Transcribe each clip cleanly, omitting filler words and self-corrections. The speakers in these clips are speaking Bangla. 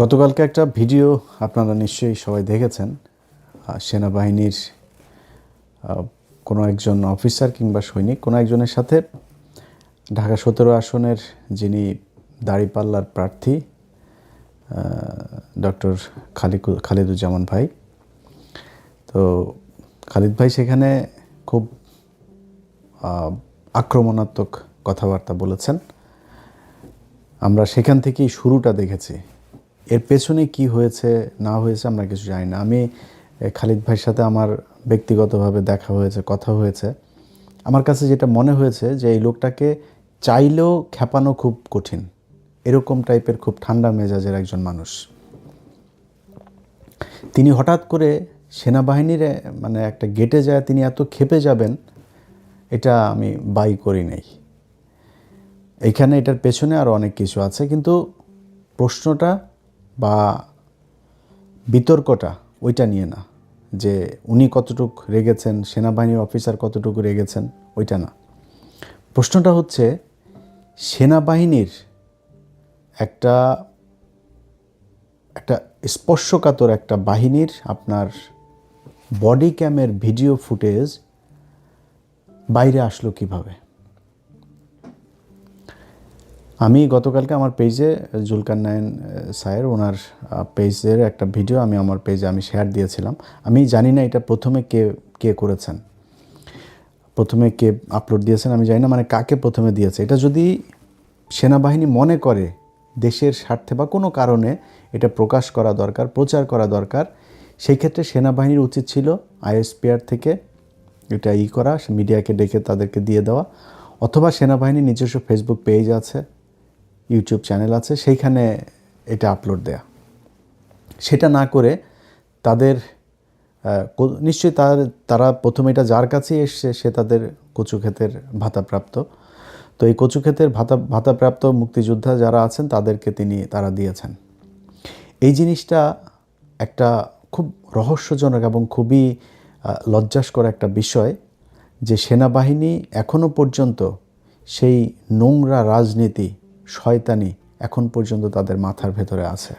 গতকালকে একটা ভিডিও আপনারা নিশ্চয়ই সবাই দেখেছেন। সেনাবাহিনীর কোনো একজন অফিসার কিংবা সৈনিক কোনো একজনের সাথে ঢাকা 17 আসনের যিনি দাঁড়িপাল্লার প্রার্থী ডক্টর খালিদুজ্জামান ভাই, তো খালিদ ভাই সেখানে খুব আক্রমণাত্মক কথাবার্তা বলেছেন। আমরা সেখান থেকেই শুরুটা দেখেছি। এর পেছনে কি হয়েছে না হয়েছে আমরা কিছু জানি না। আমি খালিদ ভাইয়ের সাথে আমার ব্যক্তিগতভাবে দেখা হয়েছে, কথা হয়েছে। আমার কাছে যেটা মনে হয়েছে যে এই লোকটাকে চাইলেও খেপানো খুব কঠিন, এরকম টাইপের খুব ঠান্ডা মেজাজের একজন মানুষ। তিনি হঠাৎ করে সেনাবাহিনীর মানে একটা গেটে যায় তিনি এত ক্ষেপে যাবেন, এটা আমি বাই করি নাই। এইখানে এটার পেছনে আরও অনেক কিছু আছে, কিন্তু প্রশ্নটা বা বিতর্কটা ওইটা নিয়ে না, যে উনি কতটুক রেগেছেন, সেনাবাহিনীর অফিসার কতটুকু রেগেছেন, ওইটা না। প্রশ্নটা হচ্ছে সেনাবাহিনীর একটা একটা স্পর্শকাতর একটা বাহিনীর আপনার বডি ক্যামের ভিডিও ফুটেজ বাইরে আসলো কিভাবে। আমি গতকালকে আমার পেজে জুলকারনাইন স্যার ওনার পেজের একটা ভিডিও আমি আমার পেজে শেয়ার দিয়েছিলাম। আমি জানি না এটা প্রথমে কে করেছেন, প্রথমে কে আপলোড দিয়েছেন আমি জানি না, মানে কাকে প্রথমে দিয়েছে। এটা যদি সেনাবাহিনী মনে করে দেশের স্বার্থে বা কোনো কারণে এটা প্রকাশ করা দরকার, প্রচার করা দরকার, সেই ক্ষেত্রে সেনাবাহিনীর উচিত ছিল আইএসপিআর থেকে এটা করা, মিডিয়াকে ডেকে তাদেরকে দিয়ে দেওয়া, অথবা সেনাবাহিনীর নিজস্ব ফেসবুক পেজ আছে, ইউটিউব চ্যানেল আছে, সেইখানে এটা আপলোড দেয়া। সেটা না করে তাদের নিশ্চয়ই তারা প্রথমে এটা যার কাছেই এসছে সে তাদের কচুক্ষেতের ভাতাপ্রাপ্ত, তো এই কচুক্ষেতের ভাতাপ্রাপ্ত মুক্তিযোদ্ধা যারা আছেন তাদেরকে তারা দিয়েছেন। এই জিনিসটা একটা খুব রহস্যজনক এবং খুবই লজ্জাস্কর একটা বিষয় যে সেনাবাহিনী এখনও পর্যন্ত সেই নোংরা রাজনীতি, শয়তানি এখন পর্যন্ত তাদের মাথার ভেতরে আছে।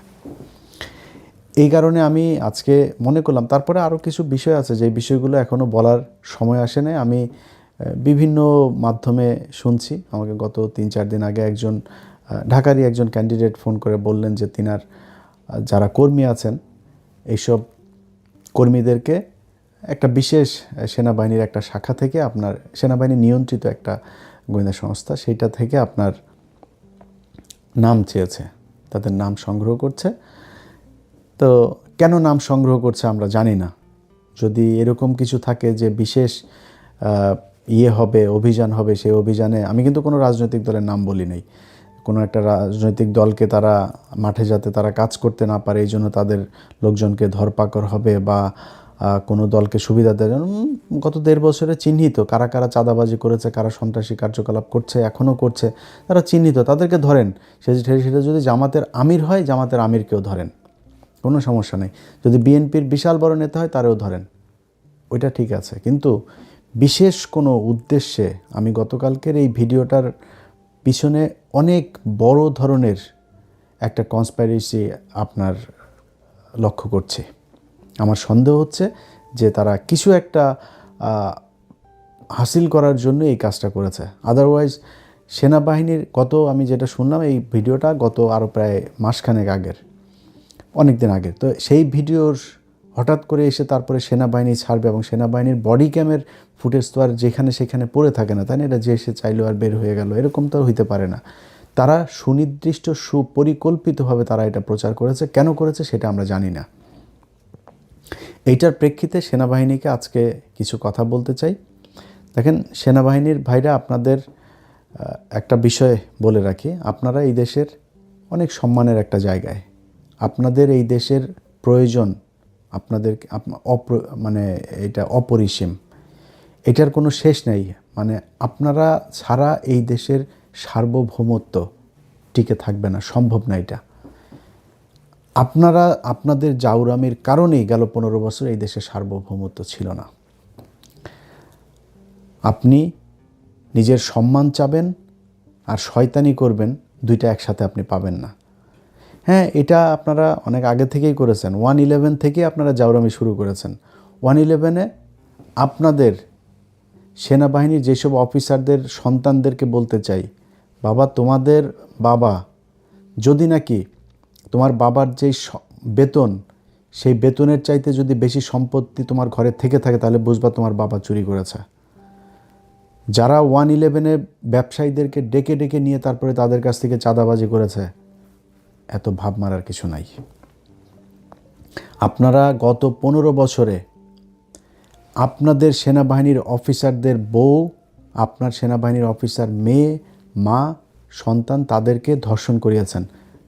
এই কারণে আমি আজকে মনে করলাম, তারপরে আরও কিছু বিষয় আছে যে বিষয়গুলো এখনও বলার সময় আসে নাই। আমি বিভিন্ন মাধ্যমে শুনছি, আমাকে গত 3-4 দিন আগে একজন ঢাকারই একজন ক্যান্ডিডেট ফোন করে বললেন যে তিনার যারা কর্মী আছেন এইসব কর্মীদেরকে একটা বিশেষ সেনাবাহিনীর একটা শাখা থেকে, আপনার সেনাবাহিনী নিয়ন্ত্রিত একটা গোয়েন্দা সংস্থা, সেইটা থেকে আপনার নাম চেয়েছে, তাদের নাম সংগ্রহ করছে। তো কেন নাম সংগ্রহ করছে আমরা জানি না। যদি এরকম কিছু থাকে যে বিশেষ হবে, অভিযান হবে, সেই অভিযানে আমি কিন্তু কোনো রাজনৈতিক দলের নাম বলি নাই। কোনো একটা রাজনৈতিক দলকে তারা মাঠে যাতে তারা কাজ করতে না পারে এই জন্য তাদের লোকজনকে ধরপাকড় হবে, বা কোনো দলকে সুবিধা দেয়। গত 1.5 বছরে চিহ্নিত কারা কারা চাঁদাবাজি করেছে, কারা সন্ত্রাসী কার্যকলাপ করছে, এখনও করছে, তারা চিহ্নিত, তাদেরকে ধরেন। সেটা যদি জামাতের আমির হয়, জামাতের আমিরকেও ধরেন, কোনো সমস্যা নেই। যদি বিএনপির বিশাল বড় নেতা হয় তারেও ধরেন, ওইটা ঠিক আছে। কিন্তু বিশেষ কোনো উদ্দেশ্যে আমি গতকালকের এই ভিডিওটার পিছনে অনেক বড় ধরনের একটা কনস্পাইরেসি আপনার লক্ষ্য করছে। আমার সন্দেহ হচ্ছে যে তারা কিছু একটা হাসিল করার জন্য এই কাজটা করেছে। আদারওয়াইজ সেনাবাহিনীর আমি যেটা শুনলাম, এই ভিডিওটা আরও প্রায় মাসখানেক আগের, অনেক দিন আগের। তো সেই ভিডিওর হঠাৎ করে এসে তারপরে সেনাবাহিনী ছাড়বে, এবং সেনাবাহিনীর বডি ক্যামের ফুটেজ তো আর যেখানে সেখানে পড়ে থাকে না, তাই না? এটা যে সে চাইলেও আর বের হয়ে গেল, এরকম তো হইতে পারে না। তারা সুনির্দিষ্ট সুপরিকল্পিতভাবে তারা এটা প্রচার করেছে। কেন করেছে সেটা আমরা জানি না। এইটার প্রেক্ষিতে সেনাবাহিনীকে আজকে কিছু কথা বলতে চাই। দেখেন সেনাবাহিনীর ভাইরা, আপনাদের একটা বিষয় বলে রাখি, আপনারা এই দেশের অনেক সম্মানের একটা জায়গায়, আপনাদের এই দেশের প্রয়োজন আপনাদের মানে এটা অপরিসীম, এটার কোনো শেষ নেই। মানে আপনারা ছাড়া এই দেশের সার্বভৌমত্ব টিকে থাকবে না, সম্ভব না এটা। আপনাদের জাউরামির কারণেই গেল 15 বছর এই দেশের সার্বভৌমত্ব ছিল না। আপনি নিজের সম্মান চাবেন আর শয়তানি করবেন, দুইটা একসাথে আপনি পাবেন না। হ্যাঁ, এটা আপনারা অনেক আগে থেকেই করেছেন। 111 থেকে আপনারা জাউরামি শুরু করেছেন। 111-এ আপনাদের সেনাবাহিনীর যেসব অফিসারদের সন্তানদেরকে বলতে চাই, বাবা তোমাদের বাবা যদি নাকি তোমার বাবার যেই বেতন, সেই বেতনের চাইতে যদি বেশি সম্পত্তি তোমার ঘরে থেকে থাকে, তাহলে বুঝবা তোমার বাবা চুরি করেছে। যারা 111-এ ব্যবসায়ীদেরকে ডেকে ডেকে নিয়ে তারপরে তাদের কাছ থেকে চাঁদাবাজি করেছে, এত ভাব মারার কিছু নাই। আপনারা গত 15 বছরে আপনাদের সেনাবাহিনীর অফিসারদের বউ, আপনার সেনাবাহিনীর অফিসার মেয়ে, মা, সন্তান, তাদেরকে ধর্ষণ করিয়েছেন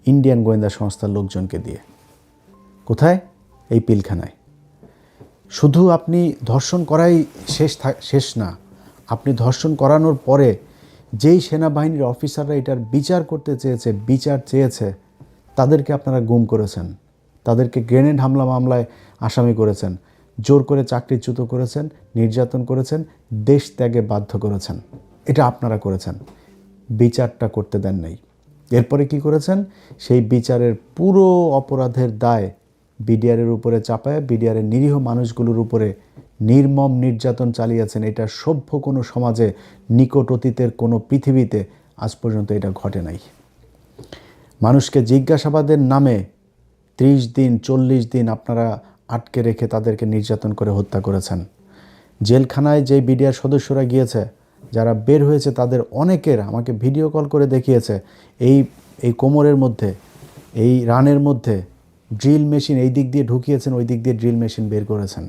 ইন্ডিয়ান গোয়েন্দা সংস্থার লোকজনকে দিয়ে। কোথায়? এই পিলখানায়। শুধু আপনি ধর্ষণ করাই শেষ না, আপনি ধর্ষণ করানোর পরে যেই সেনাবাহিনীর অফিসাররা এটার বিচার করতে চেয়েছে, তাদেরকে আপনারা গুম করেছেন, তাদেরকে গ্রেনেড হামলা মামলায় আসামি করেছেন, জোর করে চাকরিচ্যুত করেছেন, নির্যাতন করেছেন, দেশ ত্যাগে বাধ্য করেছেন। এটা আপনারা করেছেন, বিচারটা করতে দেন নাই। এরপরে কি করেছেন? সেই বিচারের পুরো অপরাধের দায় বিডিআরের উপরে চাপায় বিডিআরের নিরীহ মানুষগুলোর উপরে নির্মম নির্যাতন চালিয়েছেন। এটা সভ্য কোনো সমাজে, নিকট অতীতের কোনো পৃথিবীতে আজ পর্যন্ত এটা ঘটে নাই। মানুষকে জিজ্ঞাসাবাদের নামে 30 দিন 40 দিন আপনারা আটকে রেখে তাদেরকে নির্যাতন করে হত্যা করেছেন। জেলখানায় যে বিডিআর সদস্যরা গিয়েছে, যারা বের হয়েছে, তাদের অনেকের আমাকে ভিডিও কল করে দেখিয়েছে এই কোমরের মধ্যে, এই রানের মধ্যে ড্রিল মেশিন এই দিক দিয়ে ঢুকিয়েছেন, ওই দিক দিয়ে ড্রিল মেশিন বের করেছেন।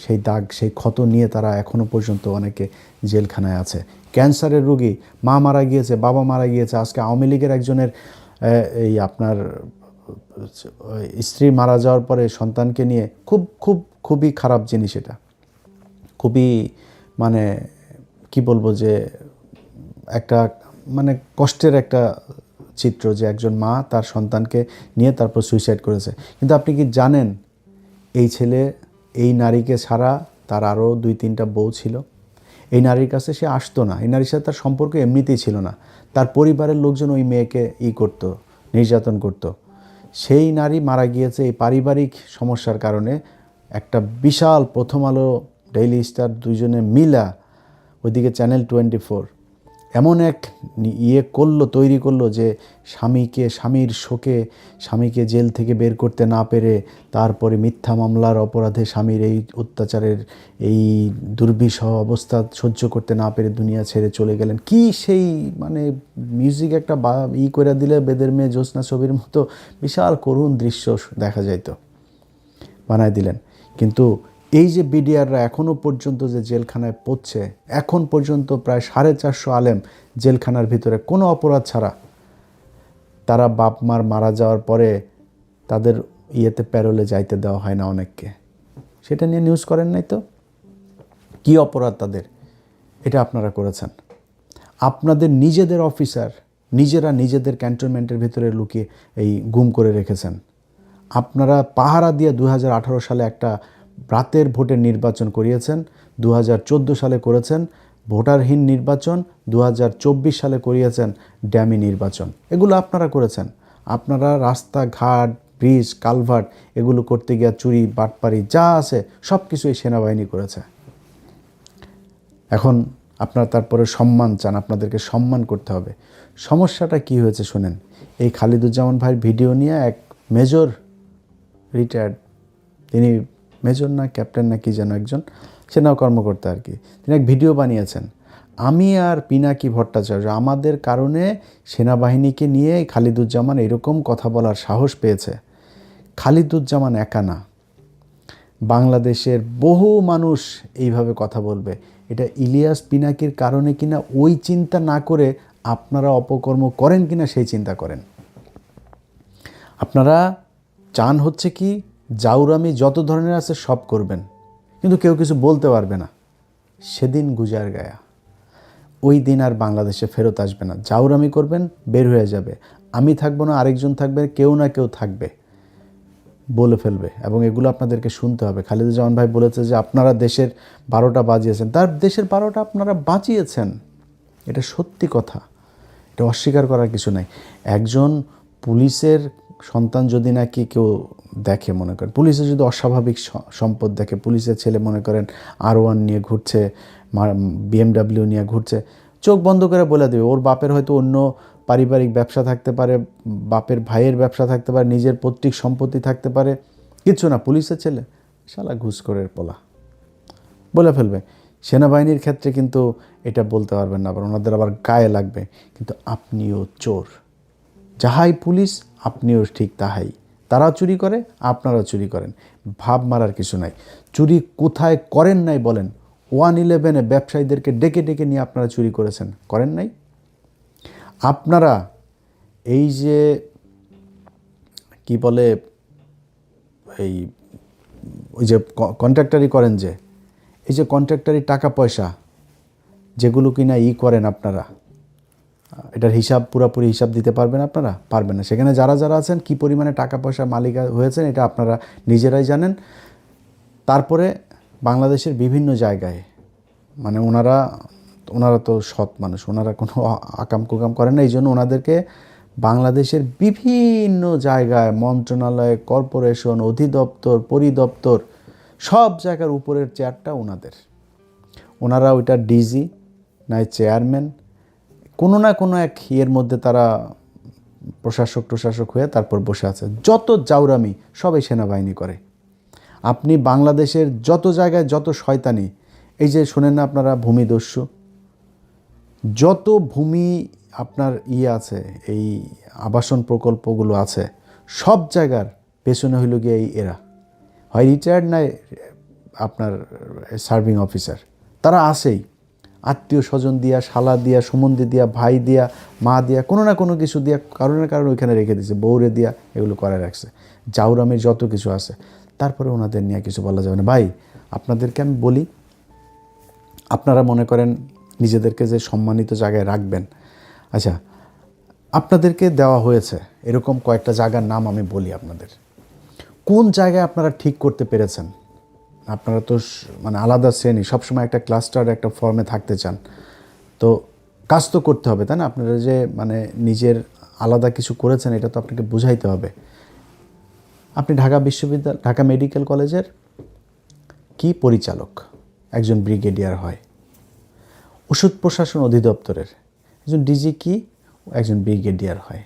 সেই দাগ, সেই ক্ষত নিয়ে তারা এখনও পর্যন্ত অনেকে জেলখানায় আছে। ক্যান্সারের রোগী, মা মারা গিয়েছে, বাবা মারা গিয়েছে। আজকে আওয়ামী লীগের একজনের এই আপনার স্ত্রী মারা যাওয়ার পরে সন্তানকে নিয়ে খুবই খারাপ জিনিস। এটা খুবই মানে কি বলবো, যে একটা মানে কষ্টের একটা চিত্র, যে একজন মা তার সন্তানকে নিয়ে তারপর সুইসাইড করেছে। কিন্তু আপনি কি জানেন, এই ছেলে এই নারীকে ছাড়া তার আরও 2-3টা বউ ছিল। এই নারীর কাছে সে আসতো না, এই নারীর সাথে তার সম্পর্ক এমনিতেই ছিল না। তার পরিবারের লোকজন ওই মেয়েকে করতো, নির্যাতন করতো। সেই নারী মারা গিয়েছে এই পারিবারিক সমস্যার কারণে। একটা বিশাল প্রথম আলো, ডেইলি স্টার দুইজনে মিলা, ওইদিকে চ্যানেল 24 এমন এক তৈরি করলো যে স্বামীর শোকে, স্বামীকে জেল থেকে বের করতে না পেরে, তারপরে মিথ্যা মামলার অপরাধে স্বামীর এই অত্যাচারের এই দুর্বিষহ অবস্থা সহ্য করতে না পেরে দুনিয়া ছেড়ে চলে গেলেন। কি সেই মানে মিউজিক একটা করে দিলে বেদের মেয়ে জ্যোৎস্না ছবির মতো বিশাল করুণ দৃশ্য দেখা যাইতো, বানায় দিলেন। কিন্তু এই যে বিডিআররা এখনও পর্যন্ত যে জেলখানায় পড়ছে, এখন পর্যন্ত প্রায় 450 আলেম জেলখানার ভিতরে কোনো অপরাধ ছাড়া। তারা বাপ মার মারা যাওয়ার পরে তাদের প্যারোলে যাইতে দেওয়া হয় না অনেককে। সেটা নিয়ে নিউজ করেন নাই তো? কি অপরাধ তাদের? এটা আপনারা করেছেন। আপনাদের নিজেদের অফিসার নিজেরা নিজেদের ক্যান্টনমেন্টের ভিতরে লুকিয়ে গুম করে রেখেছেন। আপনারা পাহারা দিয়ে 2018 সালে একটা রাতের ভোটের নির্বাচন করিয়েছেন, 2014 সালে করেছেন ভোটারহীন নির্বাচন, 2024 সালে করিয়েছেন ড্যামি নির্বাচন। এগুলো আপনারা করেছেন। আপনারা রাস্তাঘাট, ব্রিজ, কালভার্ট এগুলো করতে গিয়ে চুরি, বাটপারি যা আছে সব কিছু এই সেনাবাহিনী করেছে। এখন আপনারা তারপরে সম্মান চান, আপনাদেরকে সম্মান করতে হবে। সমস্যাটা কি হয়েছে শোনেন। এই খালিদুজ্জামান ভাইয়ের ভিডিও নিয়ে এক মেজর, রিটায়ার্ড, তিনি মেজর না ক্যাপ্টেন না কি যেন একজন সেনা কর্মকর্তা আর কি, তিনি এক ভিডিও বানিয়েছেন। আমি আর পিনাকি ভট্টাচার্য আমাদের কারণে সেনাবাহিনীকে নিয়ে খালিদুজ্জামান এরকম কথা বলার সাহস পেয়েছে। খালিদুজ্জামান একা না, বাংলাদেশের বহু মানুষ এইভাবে কথা বলবে। এটা ইলিয়াস পিনাকির কারণে কিনা ওই চিন্তা না করে আপনারা অপকর্ম করেন কিনা সেই চিন্তা করেন। আপনারা চান হচ্ছে কি, জাউরামি যত ধরনের আছে সব করবেন, কিন্তু কেউ কিছু বলতে পারবে না। সেদিন গুজার গায়া, ওই দিন আর বাংলাদেশে ফেরত আসবে না। জাউরামি করবেন, বের হয়ে যাবে। আমি থাকবো না, আরেকজন থাকবে, কেউ না কেউ থাকবে, বলে ফেলবে। এবং এগুলো আপনাদেরকে শুনতে হবে। খালিদুজ্জামান ভাই বলেছে যে আপনারা দেশের 12টা বাজিয়েছেন। তার দেশের 12টা আপনারা বাজিয়েছেন, এটা সত্যি কথা, এটা অস্বীকার করার কিছু নাই। একজন পুলিশের সন্তান যদি নাকি কেউ দেখে, মনে করেন পুলিশে যদি অস্বাভাবিক সম্পদ দেখে, পুলিশের ছেলে মনে করেন R1 নিয়ে ঘুরছে, BMW নিয়ে ঘুরছে, চোখ বন্ধ করে বলে দেবে ওর বাপের হয়তো অন্য পারিবারিক ব্যবসা থাকতে পারে, বাপের ভাইয়ের ব্যবসা থাকতে পারে, নিজের পৈতৃক সম্পত্তি থাকতে পারে, কিছু না, পুলিশের ছেলে শালা ঘুষখোরের পোলা বলে ফেলবে। সেনাবাহিনীর ক্ষেত্রে কিন্তু এটা বলতে পারবেন না, আবার ওনাদের আবার গায়ে লাগবে। কিন্তু আপনিও চোর, যাহাই পুলিশ আপনিও ঠিক তাহাই। তারা চুরি করে, আপনারাও চুরি করেন, ভাব মারার কিছু নাই। চুরি কোথায় করেন নাই বলেন? 111-এ ব্যবসায়ীদেরকে ডেকে ডেকে নিয়ে আপনারা চুরি করেছেন, করেন নাই? আপনারা এই যে কি বলে, এই ওই যে কন্ট্রাক্টারি করেন, যে এই যে কন্ট্রাক্টারি টাকা পয়সা যেগুলো কিনা করেন আপনারা, এটার হিসাব, পুরোপুরি হিসাব দিতে পারবেন আপনারা? পারবেন না। সেখানে যারা যারা আছেন কী পরিমাণে টাকা পয়সার মালিক হয়েছেন এটা আপনারা নিজেরাই জানেন। তারপরে বাংলাদেশের বিভিন্ন জায়গায়, মানে ওনারা তো সৎ মানুষ, ওনারা কোনো আকাম কুকাম করেন না, এই জন্য ওনাদেরকে বাংলাদেশের বিভিন্ন জায়গায় মন্ত্রণালয়, কর্পোরেশন, অধিদপ্তর, পরিদপ্তর, সব জায়গার উপরের চেয়ারটা ওনাদের। ওনারা ওইটা ডিজি নাই চেয়ারম্যান, কোনো না কোনো এক ইয়ের মধ্যে তারা প্রশাসক হয়ে তারপর বসে আছে। যত জাউরামি সবাই সেনাবাহিনী করে। আপনি বাংলাদেশের যত জায়গায় যত শয়তানি, এই যে শোনেন না আপনারা ভূমিদস্যু, যত ভূমি আপনার আছে, এই আবাসন প্রকল্পগুলো আছে, সব জায়গার পেছনে হইল গিয়ে এরা হয় রিটায়ার্ড নাই আপনার সার্ভিং অফিসার, তারা আসেই আত্মীয় স্বজন দিয়া, শালা দিয়া, সুমন্দি দিয়া, ভাই দিয়া, মা দিয়া, কোনো না কোনো কিছু দিয়া, কারণের কারণে ওইখানে রেখে দিয়েছে, বউরে দিয়া এগুলো করে রাখছে। জাউরামের যত কিছু আছে, তারপরে ওনাদের নিয়ে কিছু বলা যাবে না। ভাই আপনাদেরকে আমি বলি, আপনারা মনে করেন নিজেদেরকে যে সম্মানিত জায়গায় রাখবেন, আচ্ছা আপনাদেরকে দেওয়া হয়েছে এরকম কয়েকটা জায়গার নাম আমি বলি আপনাদের। কোন জায়গায় আপনারা ঠিক করতে পেরেছেন? আপনারা তো মানে আলাদা শ্রেণী, সবসময় একটা ক্লাস্টার, একটা ফর্মে থাকতে চান, তো কাজ তো করতে হবে, তাই না? আপনারা যে মানে নিজের আলাদা কিছু করেছেন এটা তো আপনাকে বুঝাইতে হবে। আপনি ঢাকা মেডিকেল কলেজের কি পরিচালক, একজন ব্রিগেডিয়ার হয়। ওষুধ প্রশাসন অধিদপ্তরের একজন ডিজি কি, একজন ব্রিগেডিয়ার হয়।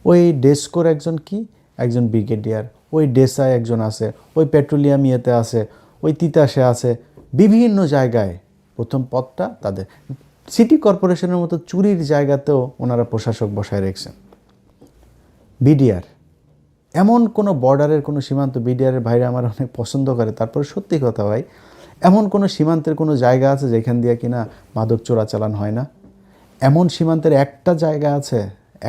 ওই ডেস্কোর একজন কি, একজন ব্রিগেডিয়ার। ওই ডেসায় একজন আছে, ওই পেট্রোলিয়াম ইয়েতে আছে, ওই তিতাসে আছে, বিভিন্ন জায়গায় প্রথম পদটা তাদের। সিটি কর্পোরেশনের মতো চুরির জায়গাতেও ওনারা প্রশাসক বসায় রেখেছেন। বিডিআর, এমন কোনো বর্ডারের কোনো সীমান্ত, বিডিআরের বাইরে আমার অনেক পছন্দ করে, তারপরে সত্যি কথা ভাই, এমন কোনো সীমান্তের কোনো জায়গা আছে যেখান দিয়ে কিনা মাদক চোরাচালান হয় না? এমন সীমান্তের একটা জায়গা আছে,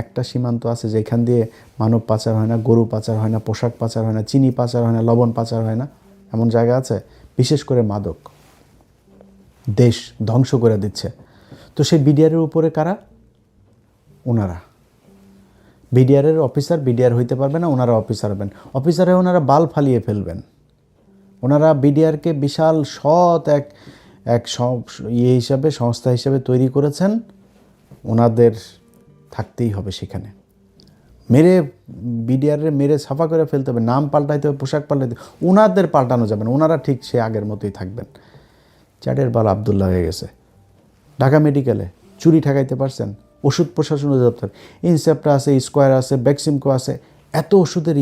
একটা সীমান্ত আছে যেখান দিয়ে মানব পাচার হয় না, গরু পাচার হয় না, পোশাক পাচার হয় না, চিনি পাচার হয় না, লবণ পাচার হয় না? এমন জায়গা আছে? বিশেষ করে মাদক দেশ ধ্বংস করে দিচ্ছে। তো সেই বিডিআরের উপরে কারা? ওনারা। বিডিআরের অফিসার বিডিআর হইতে পারবে না, ওনারা অফিসার হবেন। অফিসারে ওনারা বাল ফালিয়ে ফেলবেন। ওনারা বিডিআরকে বিশাল সৎ এক হিসাবে, সংস্থা হিসাবে তৈরি করেছেন। ওনাদের থাকতেই হবে সেখানে, মেরে সাফা করে ফেলতে হবে, নাম পাল্টাইতে হবে, পোশাক পাল্টাইতে হবে, ওনাদের পাল্টানো যাবে না। ওনারা ঠিক সে আগের মতোই থাকবেন। চ্যাটের বাল আবদুল্লাহ হয়ে গেছে। ঢাকা মেডিকেলে চুরি ঠেকাইতে পারছেন? ওষুধ প্রশাসন অধিদপ্তর, ইনসেপ্টা আছে, স্কোয়ার আছে, ব্যাক্সিমকো আছে, এত ওষুধের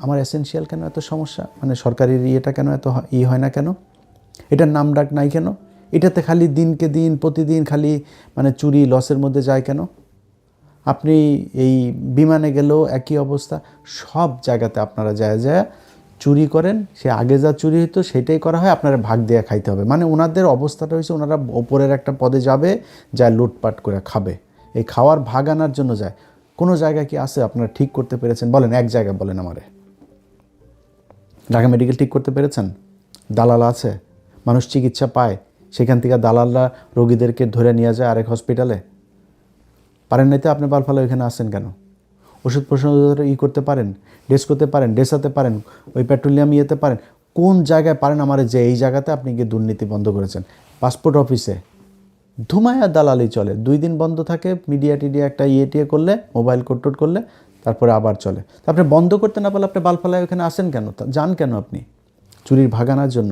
আমার এসেনশিয়াল কেন এত সমস্যা? মানে সরকারের ইয়েটা কেন এত হয় না কেন? এটার নাম ডাক নাই কেন? এটাতে খালি দিনকে দিন প্রতিদিন খালি মানে চুরি লসের মধ্যে যায় কেন? আপনি এই বিমানে গেলেও একই অবস্থা। সব জায়গাতে আপনারা যায় চুরি করেন, সে আগে যা চুরি হতো সেটাই করা হয়, আপনারা ভাগ দিয়ে খাইতে হবে। মানে ওনাদের অবস্থাটা হয়েছে, ওনারা ওপরের একটা পদে যাবে, যায় লুটপাট করে খাবে, এই খাওয়ার ভাগ আনার জন্য যায়। কোনো জায়গায় কি আছে আপনারা ঠিক করতে পেরেছেন? বলেন, এক জায়গায় বলেন আমারে। ঢাকা মেডিকেল ঠিক করতে পেরেছেন? দালাল আছে, মানুষ চিকিৎসা পায়, সেখান থেকে দালালরা রোগীদেরকে ধরে নিয়ে যায় আরেক হসপিটালে? পারেন নাই তো আপনি বালফালা ওইখানে আসেন কেন? ওষুধ প্রশাসন করতে পারেন, করতে পারেন, ডেসাতে পারেন, ওই পেট্রোলিয়াম ইয়েতে পারেন, কোন জায়গায় পারেন আমারে যে এই জায়গাতে আপনি গিয়ে দুর্নীতি বন্ধ করেছেন? পাসপোর্ট অফিসে ধুমায়া দালালি চলে, 2 দিন বন্ধ থাকে, মিডিয়া টিডিয়া একটা টিয়ে করলে, মোবাইল কোড করলে, তারপরে আবার চলে। আপনি বন্ধ করতে না পারলে আপনি বালফালায় ওখানে আসেন কেন, যান কেন আপনি চুরির ভাগানোর জন্য?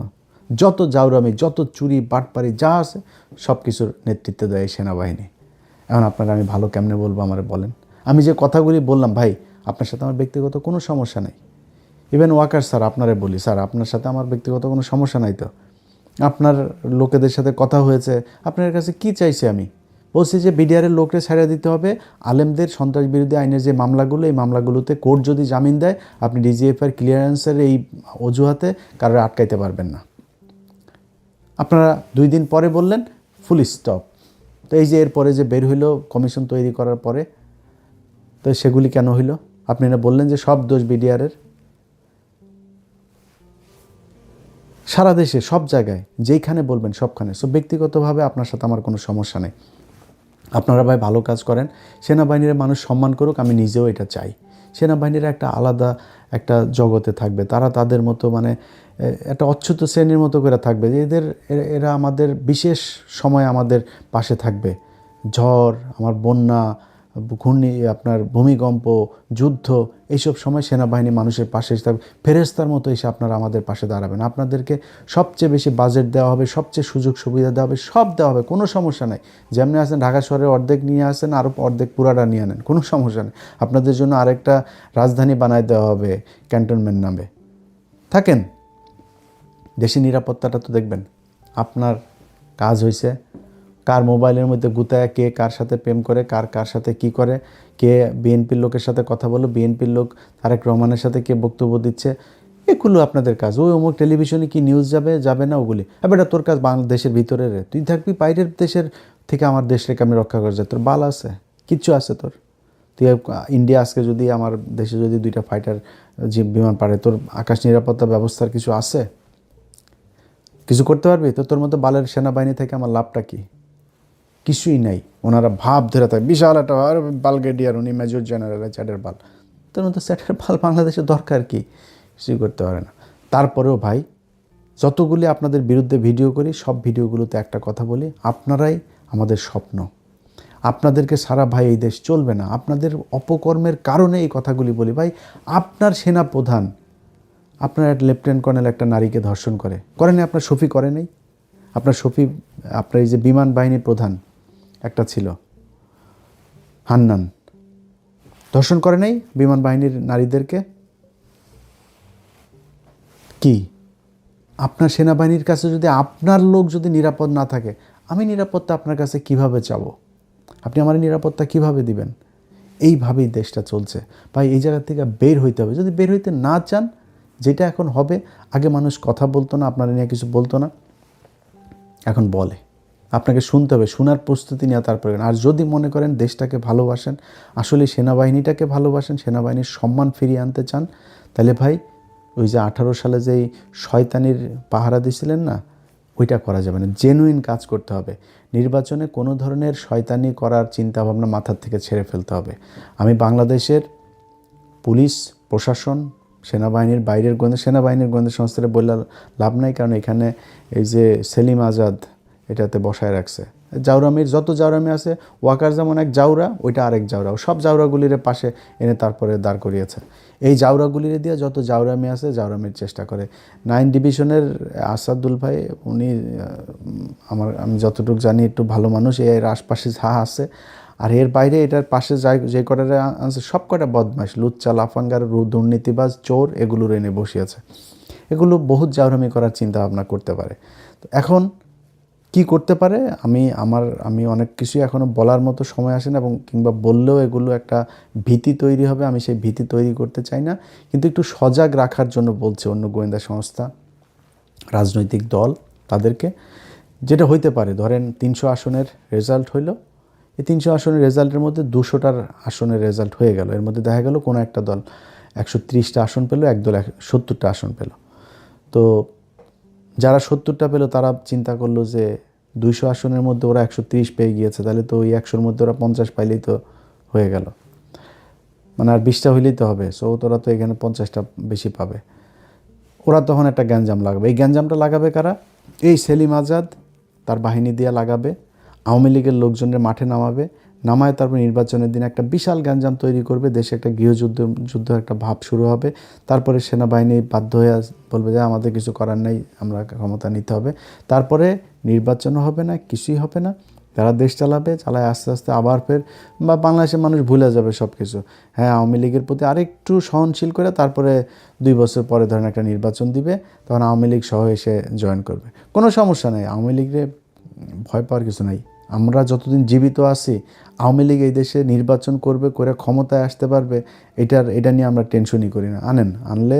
যত জাউরামি, যত চুরি বাটপারি যা আছে সব কিছুর নেতৃত্ব দেয় এই সেনাবাহিনী। এখন আপনাকে আমি ভালো কেমনে বলবো আমার বলেন? আমি যে কথাগুলি বললাম ভাই, আপনার সাথে আমার ব্যক্তিগত কোনো সমস্যা নেই। ইভেন ওয়াকার স্যার, আপনারে বলি স্যার, আপনার সাথে আমার ব্যক্তিগত কোনো সমস্যা নাই তো। আপনার লোকেদের সাথে কথা হয়েছে, আপনার কাছে কি চাইছি আমি? বলছি যে বিডিআরের লোকরে ছাড়িয়ে দিতে হবে। আলেমদের সন্ত্রাস বিরোধী আইনের যে মামলাগুলো, এই মামলাগুলোতে কোর্ট যদি জামিন দেয়, আপনি ডিজিএফআই ক্লিয়ারেন্সের এই অজুহাতে কারোর আটকাইতে পারবেন না। আপনারা 2 দিন পরে বললেন ফুল স্টপ। তো এই যে এরপরে যে বের হইলো কমিশন তৈরি করার পরে, তো সেগুলি কেন হইল? আপনি না বললেন যে সব দোষ বিডিআরের? সারা দেশে সব জায়গায় যেইখানে বলবেন সবখানে। সো ব্যক্তিগতভাবে আপনার সাথে আমার কোনো সমস্যা নেই। আপনারা ভাই ভালো কাজ করেন, সেনাবাহিনীর মানুষ সম্মান করুক, আমি নিজেও এটা চাই। সেনাবাহিনীরা একটা আলাদা একটা জগতে থাকবে, তারা তাদের মতো মানে একটা অচ্যুত শ্রেণীর মতো করে থাকবে, যে এরা আমাদের বিশেষ সময় আমাদের পাশে থাকবে। ঝড়, আমার বন্যা, ঘূর্ণি, আপনার ভূমিকম্প, যুদ্ধ, এইসব সময় সেনাবাহিনী মানুষের পাশে থাকবে, ফেরেস্তার মতো এসে আপনারা আমাদের পাশে দাঁড়াবেন। আপনাদেরকে সবচেয়ে বেশি বাজেট দেওয়া হবে, সবচেয়ে সুযোগ সুবিধা দেওয়া হবে, সব দেওয়া হবে, কোনো সমস্যা নাই। যেমনি আসেন ঢাকা শহরে অর্ধেক নিয়ে আসেন, আরও অর্ধেক পুরাটা নিয়ে নেন, কোনো সমস্যা নেই। আপনাদের জন্য আরেকটা রাজধানী বানায় দেওয়া হবে ক্যান্টনমেন্ট নামে। থাকেন, দেশি নিরাপত্তাটা তো দেখবেন। আপনার কাজ হয়েছে কার মোবাইলের মধ্যে গুতায় কে কার সাথে প্রেম করে, কার সাথে কি করে, কে বিএনপির লোকের সাথে কথা বলো, বিএনপির লোক তারেক রহমানের সাথে কে বক্তব্য দিচ্ছে, এগুলো আপনাদের কাজ। ওই অমুক টেলিভিশনে কি নিউজ যাবে না ওগুলি। বেটা তোর কাজ বাংলাদেশের ভিতরে রে, তুই থাকবি বাইরের দেশের থেকে আমার দেশটাকে আমি রক্ষা করে যায়। তোর বাল আছে, কিচ্ছু আছে তোর? তুই ইন্ডিয়া আজকে যদি আমার দেশে যদি 2টা ফাইটার যে বিমান পারে, তোর আকাশ নিরাপত্তা ব্যবস্থার কিছু আছে? কিছু করতে পারবি? তো তোর মতো বালের সেনাবাহিনী থেকে আমার লাভটা কি? কিছুই নাই। ওনারা ভাব ধরে থাকে বিশাল একটা বালগেডিয়ার, উনি মেজর জেনারেল চ্যাটের বাল। তোর মতো চ্যাটের বাল বাংলাদেশের দরকার কি? কিছুই করতে পারে না। তারপরেও ভাই, যতগুলি আপনাদের বিরুদ্ধে ভিডিও করি, সব ভিডিওগুলোতে একটা কথা বলি, আপনারাই আমাদের স্বপ্ন। আপনাদেরকে সারা ভাই এই দেশ চলবে না। আপনাদের অপকর্মের কারণে এই কথাগুলি বলি। ভাই, আপনার সেনা প্রধান, আপনার একটা লেফটেন্যান্ট কর্নেল একটা নারীকে ধর্ষণ করেনি? আপনার শফি করে নাই? আপনার শফি, আপনার এই যে বিমান বাহিনী প্রধান একটা ছিল হান্নান, ধর্ষণ করে নাই বিমান বাহিনীর নারীদেরকে? কি আপনার সেনাবাহিনীর কাছে যদি আপনার লোক যদি নিরাপদ না থাকে, আমি নিরাপত্তা আপনার কাছে কিভাবে চাবো? আপনি আমার নিরাপত্তা কিভাবে দিবেন? এইভাবেই দেশটা চলছে ভাই। এই জায়গা থেকে বের হইতে হবে। যদি বের হইতে না চান, যেটা এখন হবে, আগে মানুষ কথা বলতো না, আপনারা নিয়ে কিছু বলতো না, এখন বলে। আপনাকে শুনতে হবে, শোনার প্রস্তুতি নেওয়া তারপরে। আর যদি মনে করেন দেশটাকে ভালোবাসেন, আসলে সেনাবাহিনীটাকে ভালোবাসেন, সেনাবাহিনীর সম্মান ফিরিয়ে আনতে চান, তাহলে ভাই ওই যে 18 সালে যেই শয়তানির পাহারা দিছিলেন না, ওইটা করা যাবে না। জেনুইন কাজ করতে হবে। নির্বাচনে কোনো ধরনের শয়তানি করার চিন্তাভাবনা মাথার থেকে ছেড়ে ফেলতে হবে। আমি বাংলাদেশের পুলিশ প্রশাসন, সেনাবাহিনীর বাইরের গোয়েন্দা, সেনাবাহিনীর গোয়েন্দা সংস্থারে বললে লাভ নাই, কারণ এখানে এই যে সেলিম আজাদ এটাতে বসায় রাখছে। জাউরামির যত জাউরামি আছে, ওয়াকার যেমন এক জাউরা, ওইটা আরেক জাউরা, সব জাউরাগুলির পাশে এনে তারপরে দাঁড় করিয়েছে। এই জাউরাগুলির দিয়ে যত জাউরামি আছে জাউরামির চেষ্টা করে। 9 ডিভিশনের আসাদুল ভাই, উনি আমি যতটুকু জানি একটু ভালো মানুষ, এর আশপাশে যা আছে। আর এর বাইরে এটার পাশে যে কটা আছে সব কটা বদমাইশ, লুচ্চা, লাফাঙ্গার, দুর্নীতিবাজ, চোর, এগুলোর এনে বসিয়েছে। এগুলো বহুত জাউরামি করার চিন্তা ভাবনা করতে পারে। তো এখন কি করতে পারে, আমি অনেক কিছুই এখনও বলার মতো সময় আসে না, এবং কিংবা বললেও এগুলো একটা ভীতি তৈরি হবে। আমি সেই ভীতি তৈরি করতে চাই না, কিন্তু একটু সজাগ রাখার জন্য বলছে অন্য গোয়েন্দা সংস্থা, রাজনৈতিক দল, তাদেরকে। যেটা হইতে পারে, ধরেন 300 আসনের রেজাল্ট হইল, এই 300 আসনের রেজাল্টের মধ্যে 200টার আসনের রেজাল্ট হয়ে গেল। এর মধ্যে দেখা গেল কোনো একটা দল 130টা আসন পেল, এক দল 70টা আসন পেল। তো যারা 70টা পেল, তারা চিন্তা করলো যে 200 আসনের মধ্যে ওরা 130 পেয়ে গিয়েছে, তাহলে তো ওই 100-র মধ্যে ওরা 50 পাইলেই তো হয়ে গেল, মানে আর 20টা হইলেই তো হবে। সো তোরা তো এখানে 50টা বেশি পাবে। ওরা তখন একটা গ্যাঞ্জাম লাগাবে। এই গ্যাঞ্জামটা লাগাবে কারা? এই সেলিম আজাদ তার বাহিনী দিয়ে লাগাবে, আওয়ামী লীগের লোকজনের মাঠে নামাবে, নামায় তারপর নির্বাচনের দিন একটা বিশাল গ্যাঞ্জাম তৈরি করবে, দেশে একটা যুদ্ধ একটা ভাব শুরু হবে। তারপরে সেনাবাহিনী বাধ্য হয়ে বলবে যে আমাদের কিছু করার নেই, আমরা ক্ষমতা নিতে হবে। তারপরে নির্বাচনও হবে না, কিছুই হবে না, তারা দেশ চালায় আস্তে আস্তে আবার ফের বা বাংলাদেশের মানুষ ভুলে যাবে সব কিছু। হ্যাঁ, আওয়ামী লীগের প্রতি আরেকটু সহনশীল করে তারপরে 2 বছর পরে ধরেন একটা নির্বাচন দিবে, তখন আওয়ামী লীগ সহ এসে জয়েন করবে, কোনো সমস্যা নেই। আওয়ামী লীগরে ভয় পাওয়ার কিছু নাই। আমরা যতদিন জীবিত আছি আওয়ামী লীগ এই দেশে নির্বাচন করবে, করে ক্ষমতায় আসতে পারবে, এটা নিয়ে আমরা টেনশনই করি না। আনলে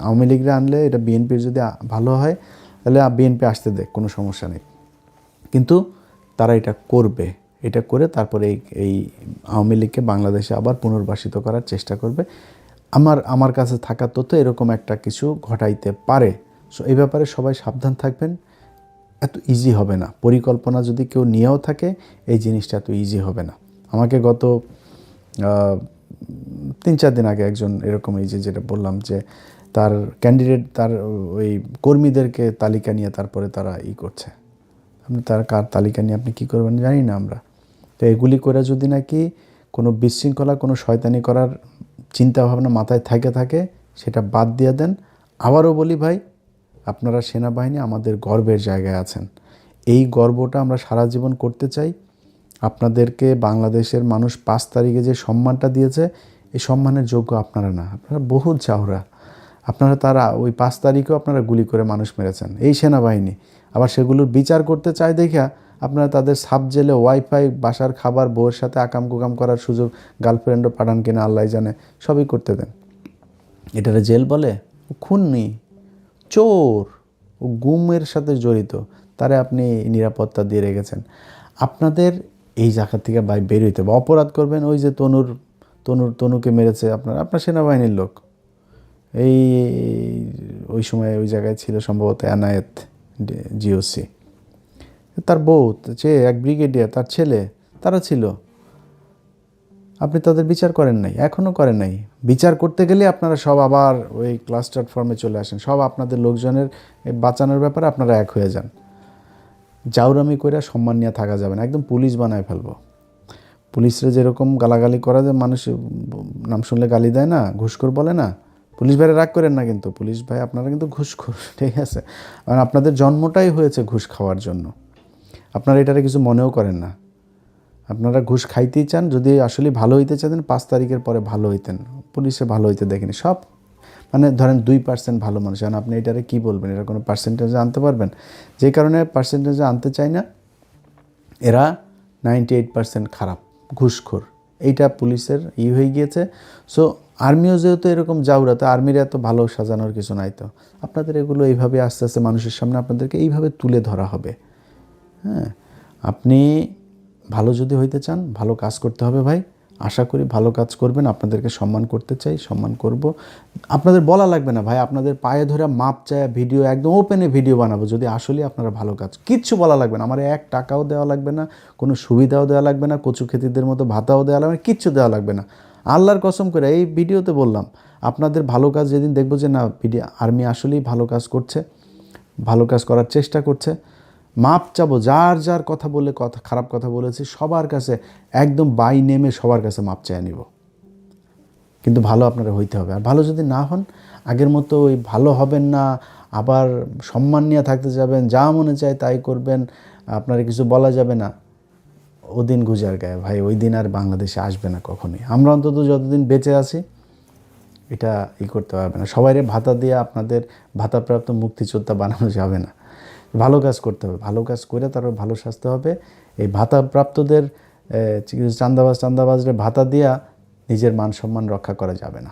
আওয়ামী লীগরে আনলে এটা বিএনপির যদি ভালো হয় তাহলে বিএনপি আসতে দেখ, কোনো সমস্যা নেই। কিন্তু তারা এটা করবে, এটা করে তারপরে এই আওয়ামী লীগকে বাংলাদেশে আবার পুনর্বাসিত করার চেষ্টা করবে। আমার কাছে থাকা তথ্য এরকম একটা কিছু ঘটাইতে পারে। সো এই ব্যাপারে সবাই সাবধান থাকবেন। এত ইজি হবে না, পরিকল্পনা যদি কেউ নিয়েও থাকে এই জিনিসটা এত ইজি হবে না। আমাকে গত 3-4 দিন আগে একজন এরকম, এই যেটা বললাম যে তার ক্যান্ডিডেট, তার ওই কর্মীদেরকে তালিকা নিয়ে তারপরে তারা করছে। আপনি তার কার তালিকা নিয়ে আপনি কী করবেন জানি না আমরা। তো এগুলি করে যদি নাকি কোনো বিশৃঙ্খলা, কোনো শয়তানি করার চিন্তাভাবনা মাথায় থাকে সেটা বাদ দিয়ে দেন। আবারও বলি ভাই, আপনারা সেনাবাহিনী আমাদের গর্বের জায়গায় আছেন। এই গর্বটা আমরা সারা জীবন করতে চাই। আপনাদেরকে বাংলাদেশের মানুষ 5 তারিখে যে সম্মানটা দিয়েছে, এই সম্মানের যোগ্য আপনারা না, আপনারা বহুত চাওরা। আপনারা তারা ওই 5 তারিখেও আপনারা গুলি করে মানুষ মেরেছেন এই সেনাবাহিনী, আবার সেগুলোর বিচার করতে চায় দেখা আপনারা তাদের সাব জেলে ওয়াইফাই, বাসার খাবার, বউয়ের সাথে আকাম কুকাম করার সুযোগ, গার্লফ্রেন্ডও পাঠান কিনা আল্লাহ জানে, সবই করতে দেন। এটারে জেল বলে? ও খুনি, চোর, ও গুমের সাথে জড়িত, তারে আপনি নিরাপত্তা দিয়ে রেখেছেন। আপনাদের এই জায়গা থেকে বের হইতে হবে। অপরাধ করবেন, ওই যে তনুকে মেরেছে আপনার সেনাবাহিনীর লোক, ওই সময় ওই জায়গায় ছিল সম্ভবত এনায়েত জিওসি, তার বউ, এক ব্রিগেডিয়ার, তার ছেলে, তারা ছিল। আপনি তাদের বিচার করেন নাই, এখনও করেন নাই। বিচার করতে গেলে আপনারা সব আবার ওই ক্লাস্টার ফর্মে চলে আসেন, সব আপনাদের লোকজনের বাঁচানোর ব্যাপারে আপনারা এক হয়ে যান। জাউরামি করে সম্মান নিয়ে থাকা যাবে না, একদম পুলিশ বানায় ফেলবো। পুলিশরা যেরকম গালাগালি করা যায়, মানুষ নাম শুনলে গালি দেয় না, ঘুষখোর বলে না। পুলিশ ভাইরা রাগ করেন না, কিন্তু পুলিশ ভাই আপনারা কিন্তু ঘুষখোর, ঠিক আছে? কারণ আপনাদের জন্মটাই হয়েছে ঘুষ খাওয়ার জন্য। আপনারা এটারে কিছু মনেও করেন না। আপনারা ঘুষ খাইতেই চান। যদি আসলে ভালো হইতে চাইতেন 5 তারিখের পরে ভালো হইতেন। পুলিশে ভালো হইতে দেখেনি, সব মানে ধরেন 2% ভালো মানুষ। এখন আপনি এটারে কী বলবেন? এটা কোনো পার্সেন্টেজে আনতে পারবেন? যে কারণে পার্সেন্টেজে আনতে চাই না, এরা 98% খারাপ, ঘুষখোর, এইটা পুলিশের হয়ে গিয়েছে। সো আর্মিও যেহেতু এরকম জাউরা, তো আর্মির এত ভালো সাজানোর কিছু নাই। তো আপনাদের এগুলো এইভাবে আস্তে আস্তে মানুষের সামনে আপনাদেরকে এইভাবে তুলে ধরা হবে। হ্যাঁ, আপনি ভালো যদি হইতে চান, ভালো কাজ করতে হবে ভাই। আশা করি ভালো কাজ করবেন। আপনাদেরকে সম্মান করতে চাই, সম্মান করব। আপনাদের বলা লাগবে না ভাই, আপনাদের পায়ে ধরে মাপ চায় ভিডিও, একদম ওপেনে ভিডিও বানাবো যদি আসলে আপনারা ভালো কাজ। কিচ্ছু বলা লাগবে না, আমার 1 টাকাও দেওয়া লাগবে না, কোনো সুবিধাও দেওয়া লাগবে না, কচু খেতিদের মতো ভাতাও দেওয়া লাগবে না, কিচ্ছু দেওয়া লাগবে না। আল্লাহর কসম করে এই ভিডিওতে বললাম, আপনাদের ভালো কাজ যেদিন দেখবো যে না আর্মি আসলেই ভালো কাজ করছে, ভালো কাজ করার চেষ্টা করছে, মাপ চাবো। যার কথা বলে, খারাপ কথা বলেছি সবার কাছে একদম বাই নেমে সবার কাছে মাপ চেয়ে নিব। কিন্তু ভালো আপনারা হইতে হবে। আর ভালো যদি না হন, আগের মতো ওই ভালো হবেন না, আবার সম্মান নিয়ে থাকতে যাবেন, যা মনে চায় তাই করবেন, আপনারা কিছু বলা যাবে না, ওদিন গুজার গায়ে ভাই, ওই দিন আর বাংলাদেশে আসবে না কখনোই। আমরা অন্তত যতদিন বেঁচে আছি এটা করতে পারবে না। সবাইরে ভাতা দিয়ে আপনাদের ভাতাপ্রাপ্ত মুক্তিযোদ্ধা বানানো যাবে না। ভালো কাজ করতে হবে, ভালো কাজ করে তারপর ভালো সাজতে হবে। এই ভাতাপ্রাপ্তদের চান্দাবাজরে ভাতা দিয়া নিজের মান সম্মান রক্ষা করা যাবে না।